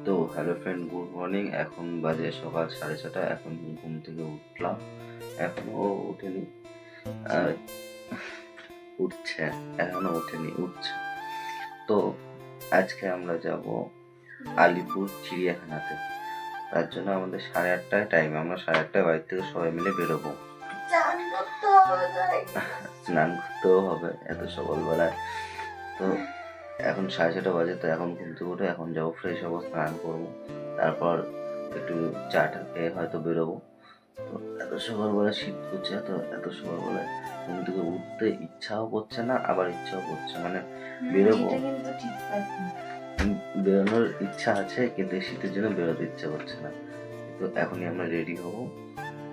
তো hello friend, good morning. এখন বাজে সকাল 6:30। এখন ঘুম থেকে উঠলাম, এখনো উঠেনি, আর উঠছে, এখনো উঠেনি, উঠছে। তো আজকে আমরা যাব আলিপুর চিড়িয়াখানাতে। তার জন্য আমাদের 8:30টায় টাইম। আমরা 8:30টায় বাড়ি থেকে সবাই মিলে বেরোবো। স্নান করতেও হবে এত সকালবেলায়। তো এখন 6:30 বাজে, তো এখন ঘুম থেকে উঠে এখন যাবো, ফ্রেশ হবো, স্নান করবো, তারপর একটু চাটা খেয়ে হয়তো বেরোবো। তো এত সকালবেলা শীত করছে, তো এত সকালবেলায় ঘুম থেকে উঠতে ইচ্ছাও করছে না, আবার ইচ্ছাও করছে, মানে বেরোবো, বেরোনোর ইচ্ছা আছে কিন্তু শীতের জন্য বেরোতে ইচ্ছা করছে না। তো এখনই আমরা রেডি হবো।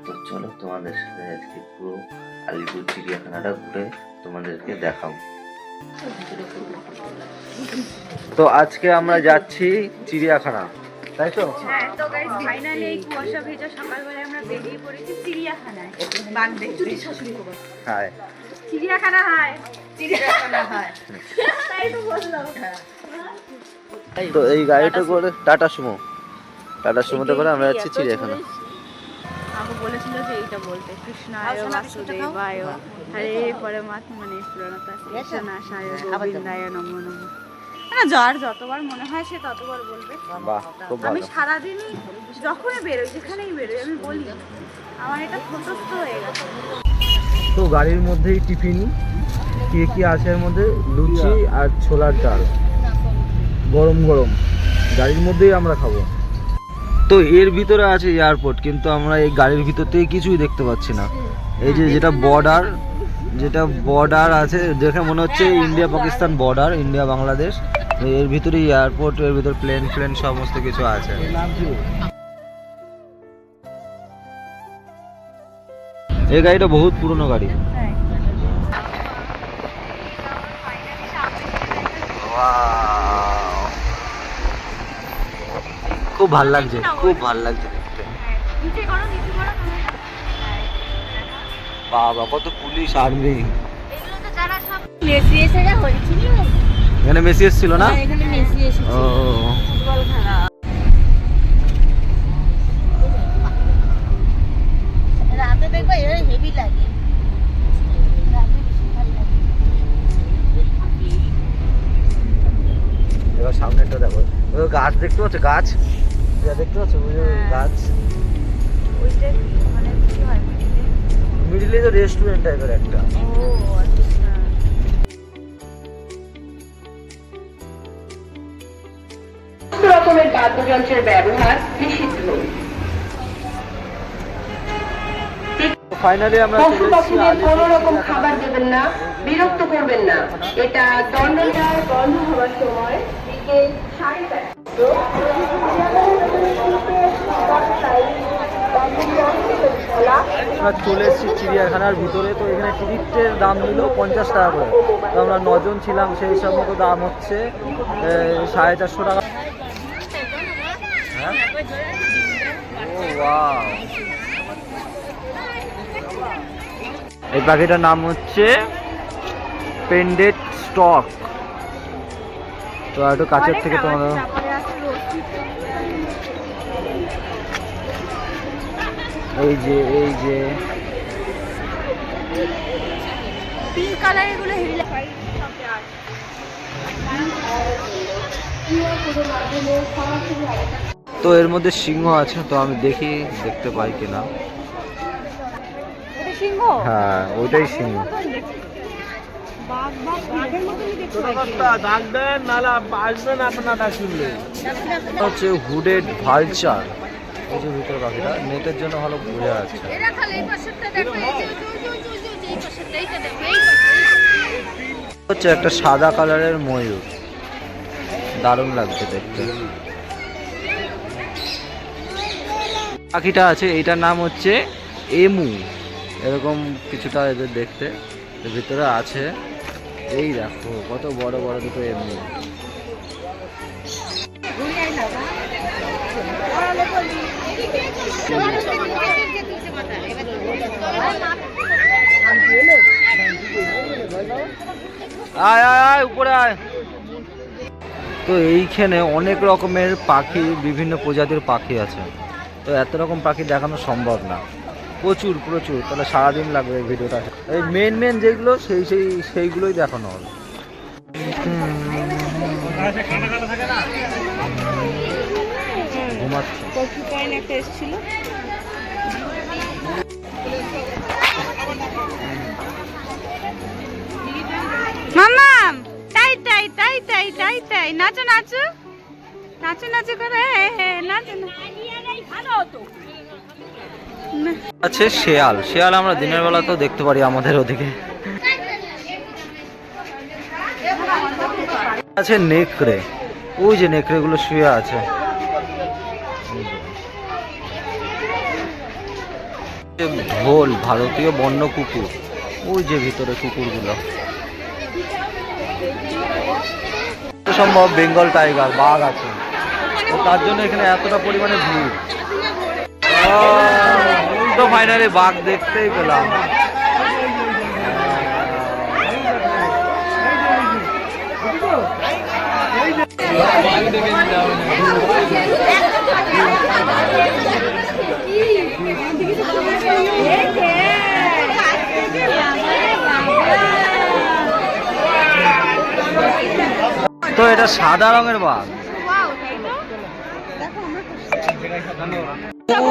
তো চলো তোমাদের সাথে আজকে পুরো আলিপুর চিড়িয়াখানাটা ঘুরে তোমাদেরকে দেখাবো। তো আজকে আমরা যাচ্ছি চিড়িয়াখানা, তাই তো? হ্যাঁ, তো গাইস ফাইনালি এই কুয়াশা ভেজা সকালবেলায় আমরা বেরিয়ে পড়েছি চিড়িয়াখানায়। বাঘ দেখতে শাশুড়ি খবর। হ্যাঁ, চিড়িয়াখানা হয়, চিড়িয়াখানা হয়, তাই তো বললাম। তো এই গাড়িটা করে টাটা সুমোতে করে আমরা যাচ্ছি চিড়িয়াখানা। আমাকে বলেছিল যে এইটা বলতে, কৃষ্ণায় বাসুদেবায় হরে পরমাত্মা মানে কৃষ্ণাশায় গোবিন্দায় নমো নমঃ। না, যার যতবার মনে হয় সে ততবার বলবে। বাহ, খুব আমি ভালো। সারাদিনই যখনই বেরোই, যেখানেই বেরোই আমি বলি, আমার এটা মুখস্থ হয়ে গেছে। তো গাড়ির মধ্যেই টিফিন কি আছে, এর মধ্যে লুচি আর ছোলার ডাল গরম গরম গাড়ির মধ্যেই আমরা খাবো। তো এর ভিতরে আছে এয়ারপোর্ট, কিন্তু আমরা এই গাড়ির ভিতর থেকে কিছুই দেখতে পাচ্ছি না। এই যে যেটা বর্ডার আছে, দেখে মনে হচ্ছে India Pakistan border, India Bangladesh. এর ভিতরে এয়ারপোর্ট, এর ভিতর প্লেন সমস্ত কিছু আছে। এই গাড়িটা বহুত পুরনো গাড়ি। খুব ভাল লাগছে দেখতে। বাবা, কত পুলিশ আর্মি। এখানে মেসি এসেছিল না? ও, রাতে দেখবা এর হেভি লাগে, রাতে বেশি ভালো লাগে। এবার সামনেটা দেখো, ওই গাছ দেখতে পাচ্ছ, গাছ দেখতে পাচ্ছ, ওই গাছ। ওইটা মানে কি হয় মিডিলে তো রেস্টুরেন্ট টাইপের একটা। ও আচ্ছা। রকমের বাদ্যযন্ত্রের ব্যবহার নিষিদ্ধ। ফাইনালি আমরা পশু পাখিদের কোন রকম খাবার দেবেন না, বিরক্ত করবেন না। এটা দণ্ডনীয়। বন্ধ হওয়ার সময় বিকেল 4:30। আমরা চলে এসেছি চিড়িয়াখানার ভিতরে। তো এখানে টিকিটের দাম নিল 50 টাকা করে। তো আমরা 9 জন ছিলাম, সেই হিসাব মতো দাম হচ্ছে 450 টাকা। হ্যাঁ, ও ওয়াও। এই পাখিটার নাম হচ্ছে পেন্ডেড স্টক। তো একটু কাছের থেকে তোমাদের এই যে পিঙ্ক কালারের গুলো হেভি লাগে। তো এর মধ্যে সিংহ আছে, তো আমি দেখতে পাই কিনা। এটা সিংহ? হ্যাঁ, ওইটাই সিংহ। বাঘের মতনই দেখতে হচ্ছে হুডেড ভালচার। এই যে ভিতরে পাখিটা নেটের জন্য ভালো ঘুরে আছে। এরা খালি এই পাশেরটা দেখো, এই যে এই পাশেরটা, এইটা দেখো, এই হচ্ছে একটা সাদা কালারের ময়ূর, দারুণ লাগছে দেখতে। পাখিটা আছে, এইটার নাম হচ্ছে এমু, এরকম কিছুটা এদের দেখতে। এর ভিতরে আছে, এই দেখো কত বড় বড় দুটো এমু। আয় আয় আয়, উপরে আয়। তো এইখানে অনেক রকমের পাখি, বিভিন্ন প্রজাতির পাখি আছে। তো এত রকম পাখি দেখানো সম্ভব না, প্রচুর প্রচুর, তাহলে সারাদিন লাগবে এই ভিডিওটা। এই মেন যেগুলো সেইগুলোই দেখানো হবে। ঘুমাচ্ছে। একটা এসেছিল, মাম্মাম তাই তাই তাই তাই তাই তাই নাচো নাচো নাচো নাচো করে নাচো আছে শেয়াল। শেয়াল আমরা দিনের বেলা তো দেখতে পারি আমাদের ওদিকে। আছে নেকড়ে, ওই যে নেকড়ে গুলো শুয়ে আছে। ঢোল, ভারতীয় বন্য কুকুর, ওই যে ভিতরে কুকুরগুলো। সম্ভব বেঙ্গল টাইগার, বাঘ আছে, তো তার জন্য এখানে এতটা পরিমাণে ভিড়। তো ফাইনালি বাঘ দেখতেই পেলাম। তো এটা সাদা রঙের বাঘ।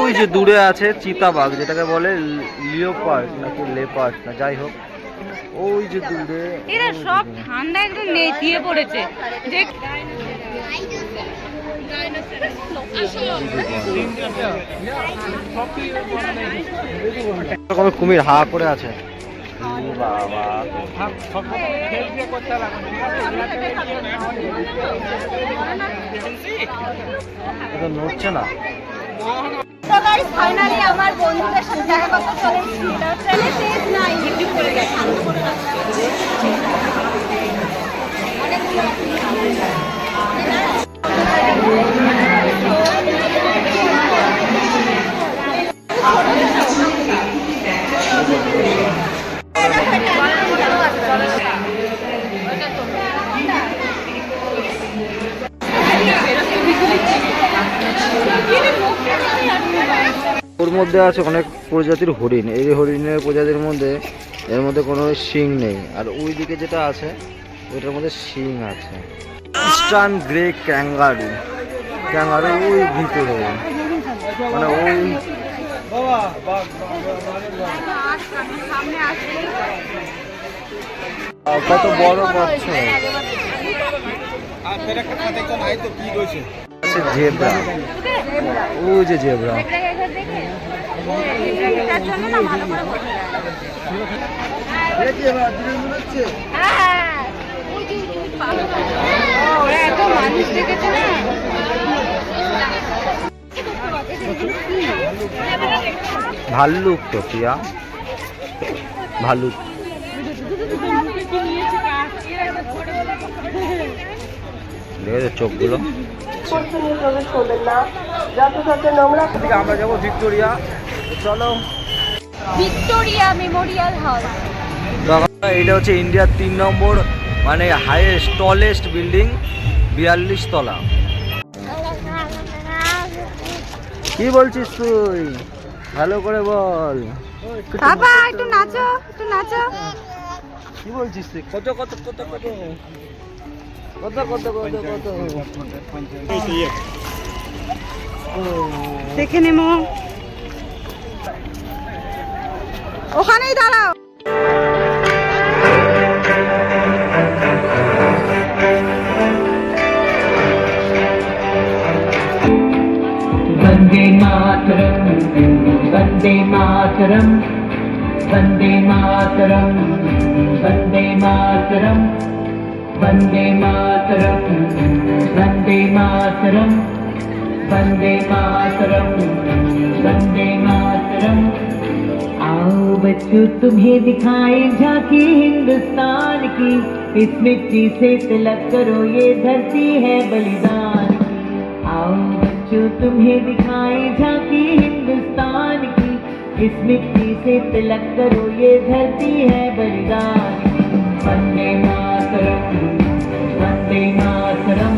ওই যে দূরে আছে চিতাবাঘ, যেটাকে বলে লিওপার্ড নাকি লেপার্ড না যাই হোক, ওই যে দূরে। এরা সব ঠান্ডা একদম দিয়ে পড়েছে যে কুমির হা করে আছে। বাবা এটা নড়ছে না। তো গাইস ফাইনালি আমার বন্ধুদের সাথে দেখা করতে চলে এসেছি। এটা ট্রেনে তেজ নাই, হিট করে গেছে। ওর মধ্যে আছে অনেক প্রজাতির হরিণ। এই হরিণের প্রজাতির মধ্যে এর মধ্যে কোনো শিং নেই, আর ওই দিকে যেটা আছে ওইটার মধ্যে শিং আছে। ইস্টার্ন গ্রে ক্যাঙ্গারু, ক্যাঙ্গারু ওই ভিতরে, মানে ওই কত বড় বাচ্চা। জেব্রা, ওই যে জেব্রা। ভাল্লুক তো টিয়া, ভাল্লুক। দেখেছো চোখগুলো। প্রবেশ করবেন না, যথাযথ নোংরা। আমরা যাবো ভিক্টোরিয়া, চলো। ভিক্টোরিয়া মেমোরিয়াল হল। এটা হচ্ছে ইন্ডিয়ার 3 নম্বর মানে হাইয়েস্ট টলেস্ট বিল্ডিং, 42 তলা। কি বলছিস তুই? ভালো করে বল। বাবা একটু নাচো, একটু নাচো। কি বলছিস তুই? কত কত কত কত কত কত কত কত দেখে নেমো, ওখানেই দাঁড়াও। वन्दे मातरम् वन्दे मातरम् वन्दे मातरम् वन्दे मातरम् वन्दे मातरम् वन्दे मातरम् वन्दे मातरम् वन्दे मातरम्। आओ बच्चों तुम्हें दिखाए झांकी हिंदुस्तान की, इस मिट्टी से तिलक करो ये धरती है बलिदान की। आओ बच्चों तुम्हें दिखाए झांकी हिंदुस्तान की, इस मिट्टी से तिलक करो ये धरती है बलिदान की। वंदे मातरम वंदे मातरम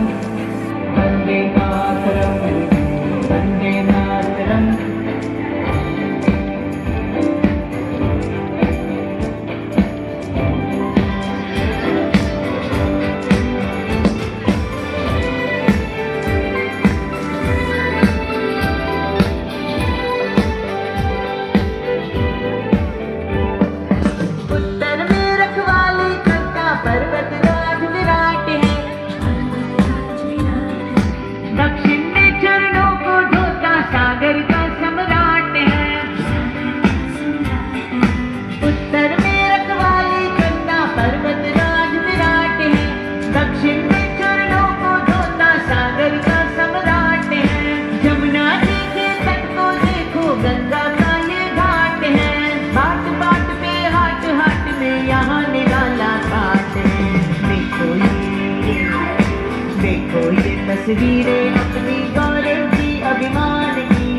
तस्वीरें अपनी गौरव की अभिमान की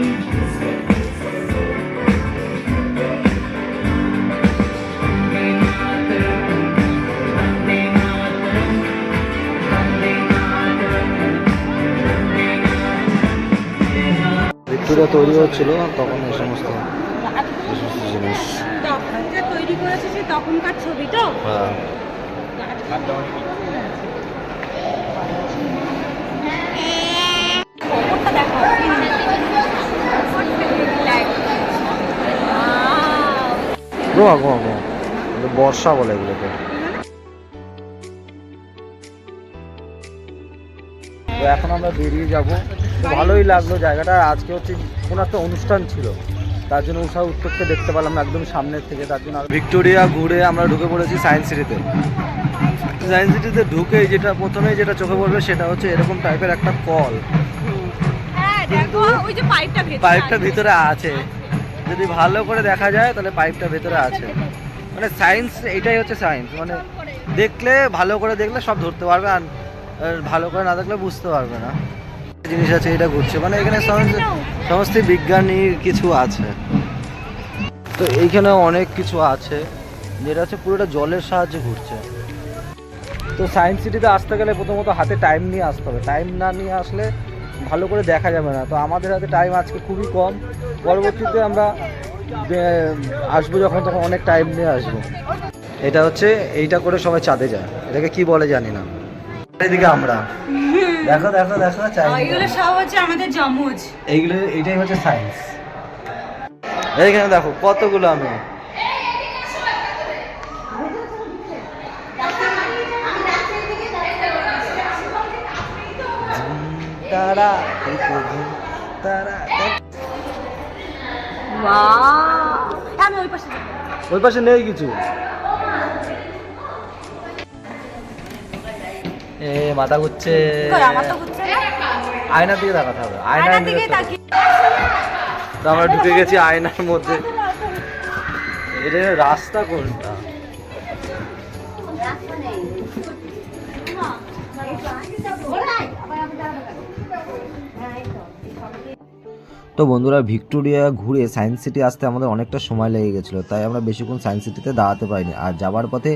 वंदे मातरम वंदे मातरम वंदे मातरम वंदे मातरम। ভিক্টোরিয়া তৈরি হচ্ছিল তখন এই সমস্ত জিনিস। যে তৈরি করেছে সে তখনকার ছবি তো। হ্যাঁ বর্ষা বলে এগুলোকে। তো এখন আমরা বেরিয়ে যাব। তো ভালোই লাগলো জায়গাটা। আজকে হচ্ছে কোনো একটা অনুষ্ঠান ছিল, তার জন্য উষা উত্তরকে দেখতে পেলাম একদম সামনের থেকে। তার জন্য ভিক্টোরিয়া ঘুরে আমরা ঢুকে পড়েছি সায়েন্স সিটিতে। সায়েন্স সিটিতে ঢুকে যেটা প্রথমেই যেটা চোখে পড়বে সেটা হচ্ছে এরকম টাইপের একটা কল। হ্যাঁ দেখো ওই যে পাইপটা ভিতরে আছে, যদি ভালো করে দেখা যায় তাহলে পাইপটা ভিতরে আছে। মানে সায়েন্স, এটাই হচ্ছে সায়েন্স। মানে দেখলে, ভালো করে দেখলে সব ধরতে পারবে, আর ভালো করে না দেখলে বুঝতে পারবে না। জিনিস আছে এটা ঘুরছে, মানে এখানে সমস্ত বিজ্ঞানীর কিছু আছে। তো এইখানে অনেক কিছু আছে যেটা হচ্ছে পুরোটা জলের সাহায্যে ঘুরছে। তো সায়েন্স সিটিতে আসতে গেলে প্রথমত হাতে টাইম নিয়ে আসতে হবে। টাইম না নিয়ে আসলে ভালো করে দেখা যাবে না। তো আমাদের হাতে টাইম আজকে খুবই কম। পরবর্তীতে আমরা আসবো যখন, তখন অনেক টাইম নিয়ে আসবো। এটা হচ্ছে এইটা করে সবাই চাঁদে যায়, এটাকে কি বলে জানি না। এদিকে আমরা দেখো দেখো দেখো এগুলো সব হচ্ছে আমাদের জমজ। এইগুলো, এইটাই হচ্ছে সায়েন্স। এইখানে দেখো কতগুলো আমি তারা তারা। আমি ওই পাশে যাবো। ওই পাশে নেই কিছু। এ মাথা ঘুরছে। আমার তো হচ্ছে না। আয়নার দিকে তাকাতে হবে। আয়নার দিকে তাকিয়ে তো আমরা ঢুকে গেছি আয়নার মধ্যে। এটা রাস্তা কোনটা? তো বন্ধুরা, ভিক্টোরিয়া ঘুরে সায়েন্স সিটি আসতে আমাদের অনেকটা সময় লেগে গেছিলো, তাই আমরা বেশিক্ষণ সায়েন্স সিটিতে দাঁড়াতে পারিনি। আর যাওয়ার পথে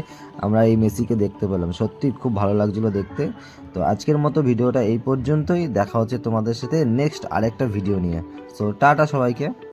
আমরা এই মেসিকে দেখতে পেলাম, সত্যি খুব ভালো লাগছিলো দেখতে। তো আজকের মতো ভিডিওটা এই পর্যন্তই। দেখা হচ্ছে তোমাদের সাথে নেক্সট আরেকটা ভিডিও নিয়ে। সো টাটা সবাইকে।